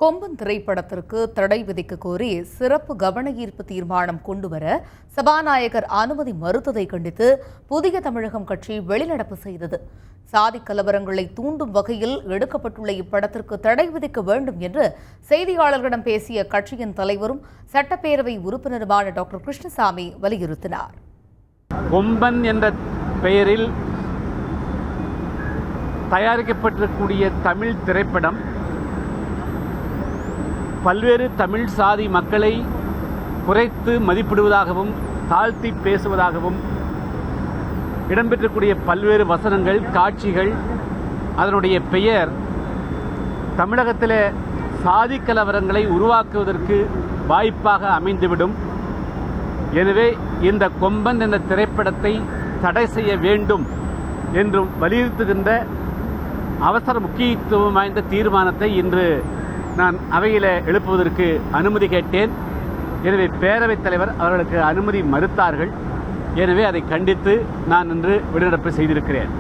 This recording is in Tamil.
கொம்பன் திரைப்படத்திற்கு தடை விதிக்க கோரி சிறப்பு கவன ஈர்ப்பு தீர்மானம் கொண்டுவர சபாநாயகர் அனுமதி மறுத்ததை கண்டித்து புதிய தமிழகம் கட்சி வெளிநடப்பு செய்தது. சாதி கலவரங்களை தூண்டும் வகையில் எடுக்கப்பட்டுள்ள இப்படத்திற்கு தடை விதிக்க வேண்டும் என்று செய்தியாளர்களிடம் பேசிய கட்சியின் தலைவரும் சட்டப்பேரவை உறுப்பினருமான டாக்டர் கிருஷ்ணசாமி வலியுறுத்தினார். கொம்பன் என்ற பெயரில் தயாரிக்கப்பட்டிருக்கக்கூடிய தமிழ் திரைப்படம் பல்வேறு தமிழ் சாதி மக்களை குறைத்து மதிப்பிடுவதாகவும் தாழ்த்தி பேசுவதாகவும் இடம்பெற்றக்கூடிய பல்வேறு வசனங்கள், காட்சிகள், அதனுடைய பெயர் தமிழகத்தில் சாதி கலவரங்களை உருவாக்குவதற்கு வாய்ப்பாக அமைந்துவிடும். எனவே இந்த கொம்பன் என்ற திரைப்படத்தை தடை செய்ய வேண்டும் என்றும் வலியுறுத்துகின்ற அவசர முக்கியத்துவம் வாய்ந்த தீர்மானத்தை இன்று நான் அவையில் எழுப்புவதற்கு அனுமதி கேட்டேன். எனவே பேரவைத் தலைவர் அவர்களுக்கு அனுமதி மறுத்தார்கள். எனவே அதை கண்டித்து நான் இன்று வெளிநடப்பு செய்திருக்கிறேன்.